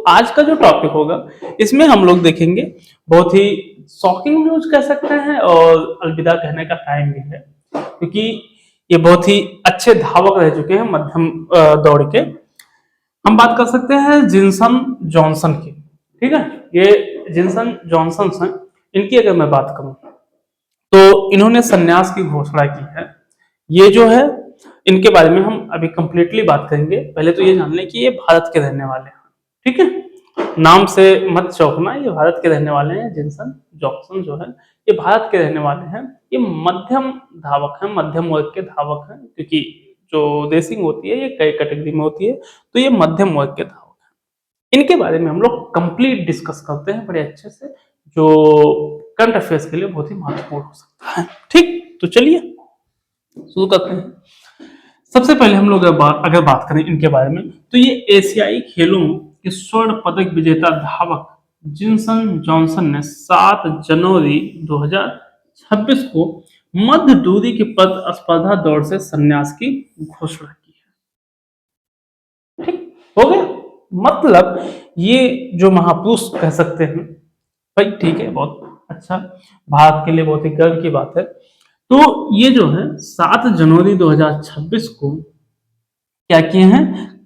आज का जो टॉपिक होगा इसमें हम लोग देखेंगे बहुत ही शॉकिंग न्यूज कह सकते हैं और अलविदा कहने का टाइम भी है, क्योंकि ये बहुत ही अच्छे धावक रह चुके हैं मध्यम दौड़ के। हम बात कर सकते हैं जिनसन जॉनसन की। ठीक है, ये जिनसन जॉनसन हैं। इनकी अगर मैं बात करूं तो इन्होंने संन्यास की घोषणा की है। ये जो है इनके बारे में हम अभी कंप्लीटली बात करेंगे। पहले तो ये जान लें कि ये भारत के रहने वाले हैं। ठीक है, नाम से मत चौंकना, ये भारत के रहने वाले हैं। जिनसन जॉनसन जो है ये भारत के रहने वाले हैं। ये मध्यम धावक हैं, मध्यम वर्ग के धावक हैं, क्योंकि जो रेसिंग होती है ये कई कैटेगरी में होती है, तो ये मध्यम वर्ग के धावक हैं। इनके बारे में हम लोग कंप्लीट डिस्कस करते हैं बड़े अच्छे से, जो करंट अफेयर्स के लिए बहुत ही महत्वपूर्ण हो सकता है। ठीक, तो चलिए शुरू करते हैं। सबसे पहले हम लोग अगर बात करें इनके बारे में, तो ये एशियाई खेलों के स्वर्ण पदक विजेता धावक जिनसन जॉनसन ने 7 जनवरी 2026 को मध्य दूरी की प्रतिस्पर्धा दौड़ से संन्यास की घोषणा की है। ठीक हो गया, मतलब ये जो महापुरुष कह सकते हैं भाई, ठीक है, बहुत अच्छा, भारत के लिए बहुत ही गर्व की बात है। तो ये जो है 7 जनवरी 2026 को क्या किए हैं,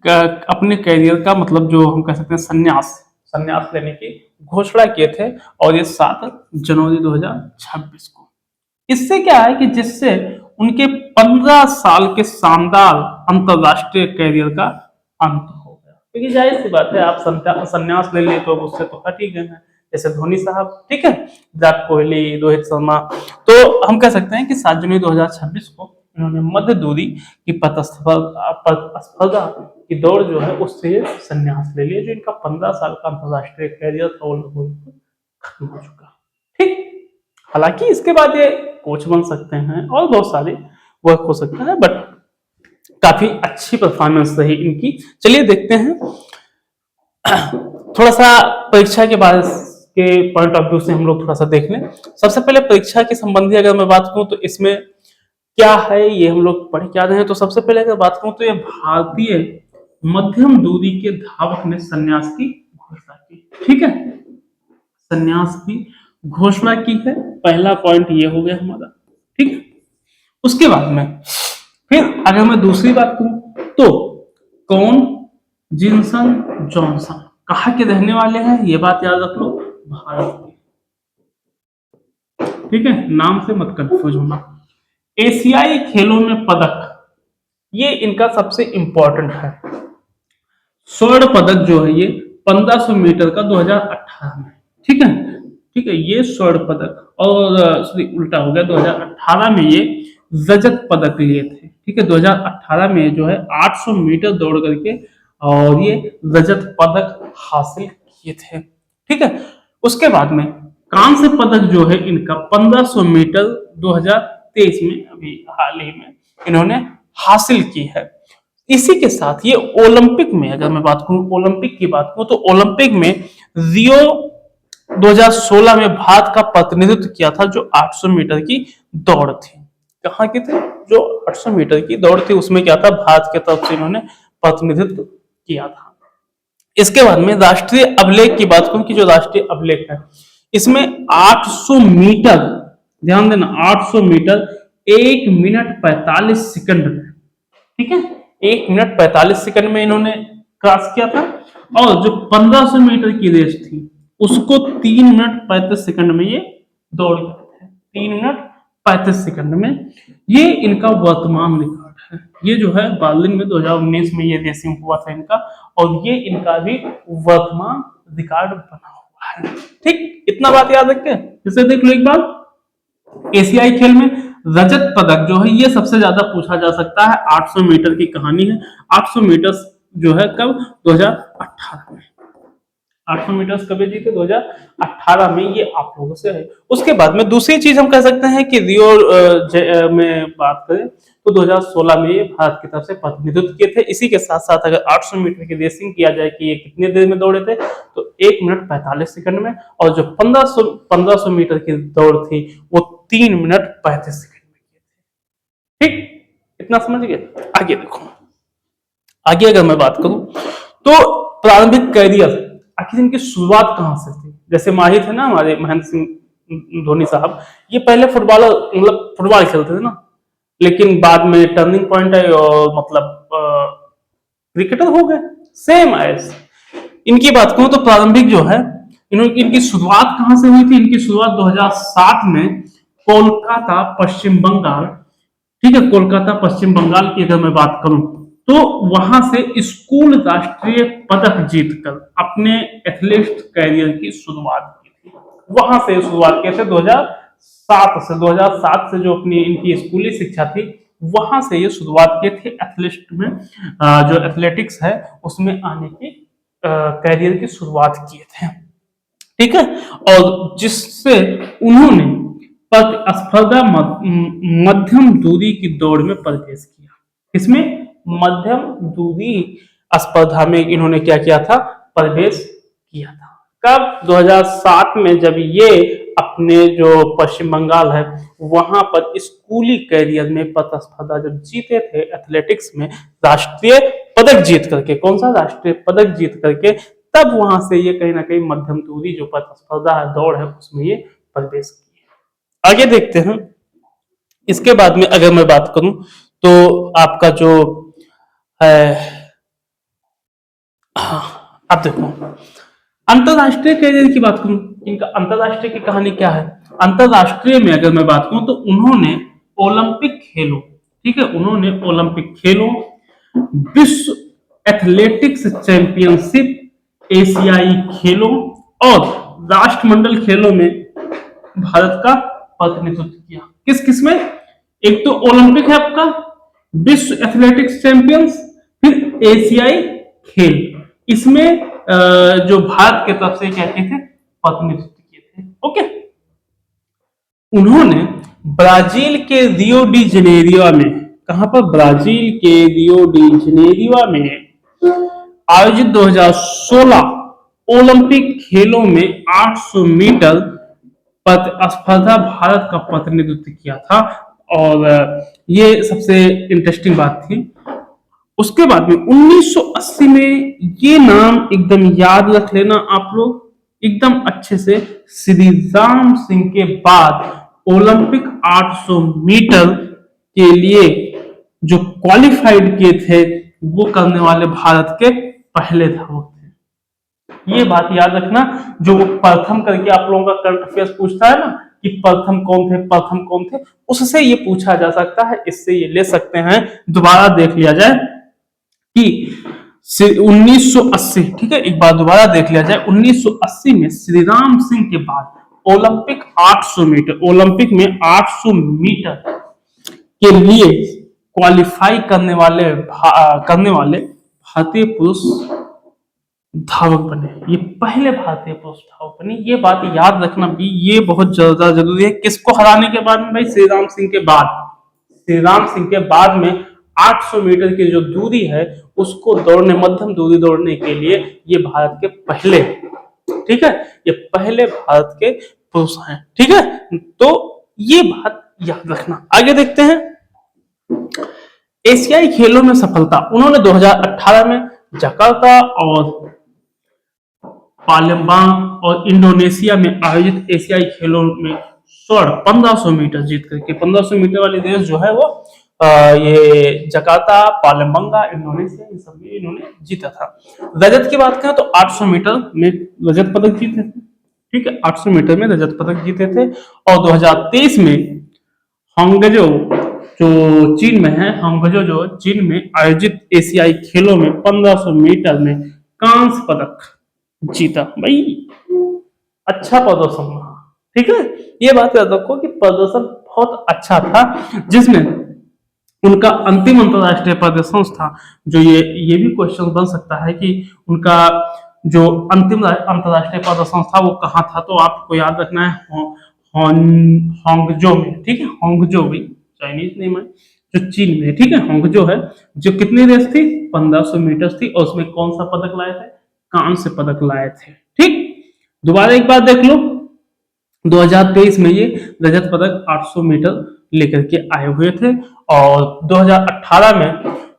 अपने करियर का मतलब जो हम कह सकते हैं संन्यास लेने की घोषणा किए थे, और ये 7 जनवरी 2026 को। इससे क्या है कि जिससे उनके 15 साल के शानदार अंतरराष्ट्रीय करियर का अंत हो गया। क्योंकि जाहिर सी बात है, आप संन्यास ले लिए तो उससे तो हट ही गए हैं, जैसे धोनी साहब, ठीक है, विराट कोहली, रोहित शर्मा। तो हम कह सकते हैं कि 7 जनवरी 2026 को इन्होंने मध्य दूरी की प्रतिस्पर्धा की दौड़ जो है उससे संन्यास ले लिया। जो इनका 15 साल का अंतरराष्ट्रीय कैरियर था वो लगभग खत्म हो चुका। ठीक, हालांकि इसके बाद ये कोच बन सकते हैं और बहुत सारे वर्क हो सकते हैं, बट काफी अच्छी परफॉर्मेंस रही इनकी। चलिए देखते हैं थोड़ा सा परीक्षा के बारे के पॉइंट ऑफ व्यू से हम लोग थोड़ा सा देख लें। सबसे पहले परीक्षा के संबंधी अगर मैं बात करूं तो इसमें क्या है ये हम लोग पढ़ के आ रहे हैं। तो सबसे पहले अगर बात करूं तो ये भारतीय मध्यम दूरी के धावक ने संन्यास की घोषणा की। ठीक है, संन्यास की घोषणा की है, पहला पॉइंट ये हो गया हमारा। ठीक है, उसके बाद में फिर अगर मैं दूसरी बात करूं तो कौन, जिनसन जॉनसन कहाँ के रहने वाले हैं, ये बात याद रख लो, भारत के। ठीक है, नाम से मत कंफ्यूज होना। एशियाई खेलों में पदक, ये इनका सबसे इंपॉर्टेंट है। स्वर्ण पदक जो है ये 1500 मीटर का 2018 में। ठीक है, ठीक है, ये स्वर्ण पदक, और सॉरी उल्टा हो गया, 2018 में ये रजत पदक लिए थे। ठीक है, 2018 में जो है 800 मीटर दौड़ करके और ये रजत पदक हासिल किए थे। ठीक है, उसके बाद में कांस्य पदक जो है इनका 1500 मीटर 2023 में, अभी हाल ही में इन्होंने हासिल की है। इसी के साथ ये ओलंपिक में, अगर मैं बात करूं ओलंपिक की बात करूं तो ओलंपिक में रियो 2016 में भारत का प्रतिनिधित्व किया था, जो 800 मीटर की दौड़ थी। कहाँ की थी, जो 800 मीटर की दौड़ थी उसमें क्या था, भारत की तरफ से इन्होंने प्रतिनिधित्व किया था। इसके बाद में राष्ट्रीय अभिलेख की बात करूं कि जो राष्ट्रीय अभिलेख है इसमें 800 मीटर, ध्यान देना, 800 मीटर 1 मिनट 45 सेकंड में। ठीक है, 1 मिनट 45 सेकंड में इन्होंने क्रॉस किया था, और जो 1500 मीटर की रेस थी उसको 3 मिनट 35 सेकंड में ये दौड़ गए थे। 3 मिनट 35 सेकंड में ये इनका वर्तमान रिकॉर्ड है। ये जो है बर्लिन में 2019 में ये रेसिंग हुआ था इनका, और ये इनका भी वर्तमान रिकॉर्ड बना हुआ है। ठीक, इतना बात याद रखें। इसे देख लो एक बार, एशियाई खेल में रजत पदक जो है ये सबसे ज्यादा पूछा जा सकता है। 800 मीटर की कहानी है। 800 मीटर जो है कब, 2018 में। 800 मीटर कभी जीते, 2018 में, ये आप लोगों से है। उसके बाद में दूसरी चीज हम कह सकते हैं कि रियो में बात करें तो 2016 में ये भारत की तरफ से प्रतिनिधित्व किए थे। इसी के साथ साथ अगर 800 मीटर की रेसिंग किया जाए कि ये कितने देर में दौड़े थे, तो 1 मिनट 45 सेकंड में, और जो 1500 मीटर की दौड़ थी वो 3 मिनट 35 सेकंड में किए थे। ठीक, इतना समझ गए। आगे देखो, आगे अगर मैं बात करूं तो प्रारंभिक कैरियर आखिर इनकी शुरुआत कहाँ से थी। जैसे माही थे ना हमारे महेंद्र सिंह धोनी साहब, ये पहले फुटबॉलर मतलब फुटबॉल खेलते थे ना, लेकिन बाद में टर्निंग पॉइंट है और मतलब क्रिकेटर हो गए। सेम एज इनकी बात करूं तो प्रारंभिक जो है इनकी शुरुआत कहां से हुई थी। इनकी शुरुआत 2007 में कोलकाता पश्चिम बंगाल, ठीक है, कोलकाता पश्चिम बंगाल की अगर मैं बात करूं तो वहां से स्कूल राष्ट्रीय पदक जीतकर अपने एथलीट कैरियर की शुरुआत की थी। वहां से शुरुआत किए थे 2007 से जो अपनी इनकी स्कूली शिक्षा थी वहां से ये शुरुआत किए थे एथलीट में, जो एथलेटिक्स है उसमें आने की कैरियर की शुरुआत किए थे, ठीक है। और जिससे उन्होंने प्रतिस्पर्धा मध्यम दूरी की दौड़ में प्रवेश किया। इसमें मध्यम दूरी स्पर्धा में इन्होंने क्या किया था, प्रवेश किया था। कब? 2007 में, जब ये अपने जो पश्चिम बंगाल है वहां पर स्कूली कैरियर में प्रतिस्पर्धा जब जीते थे एथलेटिक्स में, राष्ट्रीय पदक जीत करके, कौन सा राष्ट्रीय पदक जीत करके, तब वहां से ये कहीं ना कहीं मध्यम दूरी जो प्रतिस्पर्धा है दौड़ है उसमें ये प्रवेश किए। आगे देखते हैं। इसके बाद में अगर मैं बात करूं तो आपका जो है, अब देखो अंतरराष्ट्रीय कैरियर की बात करूं, इनका अंतरराष्ट्रीय की कहानी क्या है। अंतरराष्ट्रीय में अगर मैं बात करूं तो उन्होंने ओलंपिक खेलों, ठीक है, उन्होंने ओलंपिक खेलों, विश्व एथलेटिक्स चैंपियनशिप, एशियाई खेलों और राष्ट्रमंडल खेलों में भारत का प्रतिनिधित्व किया। किस किस में? एक तो ओलंपिक है आपका, विश्व एथलेटिक्स चैंपियंस, फिर एशियाई खेल, इसमें जो भारत के तरफ से क्या किए थे, प्रतिनिधित्व किए थे। ओके। उन्होंने ब्राजील के रियो डी जनेरियो में, कहां पर? ब्राजील के रियो डी जनेरियो में आयोजित 2016 ओलंपिक खेलों में 800 मीटर स्पर्धा भारत का प्रतिनिधित्व किया था। और ये सबसे इंटरेस्टिंग बात थी। उसके बाद में 1980 में, ये नाम एकदम याद रख लेना आप लोग एकदम अच्छे से, श्री राम सिंह के बाद ओलंपिक 800 मीटर के लिए जो क्वालिफाइड किए थे वो करने वाले भारत के पहले धावक थे। ये बात याद रखना, जो प्रथम करके आप लोगों का करंट अफेयर्स पूछता है ना कि प्रथम कौन थे, प्रथम कौन थे, उससे ये पूछा जा सकता है, इससे ये ले सकते हैं। दोबारा देख लिया जाए कि 1980, ठीक है, एक बार दोबारा देख लिया जाए, 1980 में श्री राम सिंह के बाद ओलंपिक 800 मीटर, ओलंपिक में 800 मीटर के लिए क्वालिफाई करने वाले भारतीय पुरुष धावक बने। ये पहले भारतीय पुरुष धावक बने। ये बात याद रखना भी, ये बहुत ज्यादा जरूरी है। किसको हराने के बाद में भाई? श्री राम सिंह के बाद। श्री राम सिंह के बाद में 800 मीटर की जो दूरी है उसको दौड़ने, मध्यम दूरी दौड़ने के लिए ये भारत के पहले, ठीक है, ये पहले भारत के पुरुष हैं, ठीक है। तो ये बात याद रखना। आगे देखते हैं। एशियाई खेलों में सफलता, उन्होंने 2018 में जकार्ता और पालेम्बांग और इंडोनेशिया में आयोजित एशियाई खेलों में स्वर्ण 1500 मीटर जीत करके, 1500 मीटर वाले देश जो है वो ये जकार्ता, पालेम्बांगा, इंडोनेशिया, इन सब में इन्होंने जीता था। रजत की बात करें तो 800 मीटर में रजत पदक जीते थे, ठीक है, 800 मीटर में रजत पदक जीते थे। और 2023 में हांगझो जो चीन में है, हांगझो जो चीन में आयोजित एशियाई खेलों में 1500 मीटर में कांस्य पदक जीता। भाई अच्छा प्रदर्शन रहा, ठीक है। ये बात याद रखो कि प्रदर्शन बहुत अच्छा था, जिसमें उनका अंतिम अंतरराष्ट्रीय प्रदर्शन था। जो ये भी क्वेश्चन बन सकता है कि उनका जो अंतिम अंतरराष्ट्रीय प्रदर्शन था वो कहाँ था, तो आपको याद रखना है हांगझो में, ठीक है, हांगझो भी चाइनीज नेम है, जो चीन में, ठीक है, हांगझो है। जो कितनी रेस थी? 1500 मीटर थी। और उसमें कौन सा पदक लाए थे? कांस्य पदक लाए थे, ठीक। दोबारा एक बार देख लो, 2023 में ये रजत पदक 800 मीटर लेकर के आए हुए थे। और 2018 में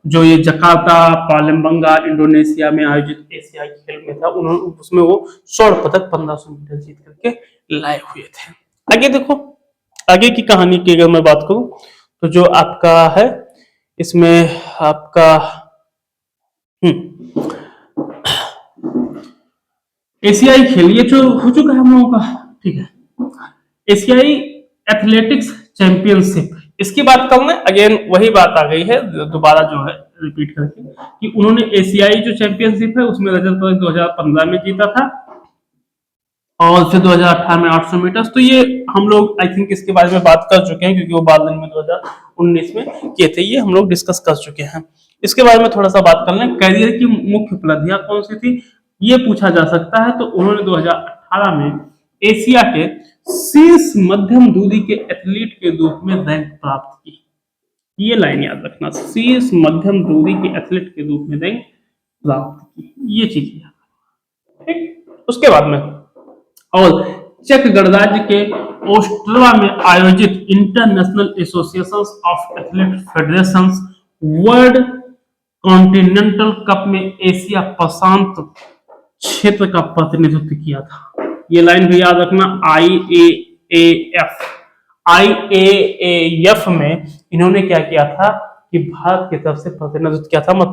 जो ये जकार्ता पालमबंगा इंडोनेशिया में आयोजित एशियाई खेल में था, उन्होंने उसमें वो स्वर्ण पदक 1500 मीटर जीत करके लाए हुए थे। आगे देखो, आगे की कहानी की अगर मैं बात करूं तो जो आपका है इसमें आपका एशियाई खेल ये जो हो चुका है हम लोगों का, ठीक है। एशियाई एथलेटिक्स चैंपियनशिप, इसकी बात कर लें, अगेन वही बात आ गई है दोबारा जो है रिपीट करके, कि उन्होंने एशियाई जो चैंपियनशिप है उसमें रजत पदक 2015 में जीता था, और फिर 2018 में 800 मीटर। तो ये हम लोग आई थिंक इसके बारे में बात कर चुके हैं, क्योंकि वो बादल में 2019 में किए थे, ये हम लोग डिस्कस कर चुके हैं। इसके बारे में थोड़ा सा बात कर लें। करियर की मुख्य उपलब्धियां कौन सी थी ये पूछा जा सकता है, तो उन्होंने 2018 में एशिया के शीर्ष मध्यम दूरी के एथलीट के रूप में रैंक प्राप्त की। ये लाइन याद रखना, शीर्ष मध्यम दूरी के एथलीट के रूप में रैंक प्राप्त की, ये चीज याद, ठीक। उसके बाद में, और चेक गणराज्य के ओस्ट्रवा में आयोजित international association of athlete federations world continental cup में एशिया प्रशांत क्षेत्र का प्रतिनिधित्व किया था। ये लाइन भी याद रखना, IAAF में इन्होंने क्या किया था कि भारत की तरफ से प्रतिनिधित्व किया था, मतलब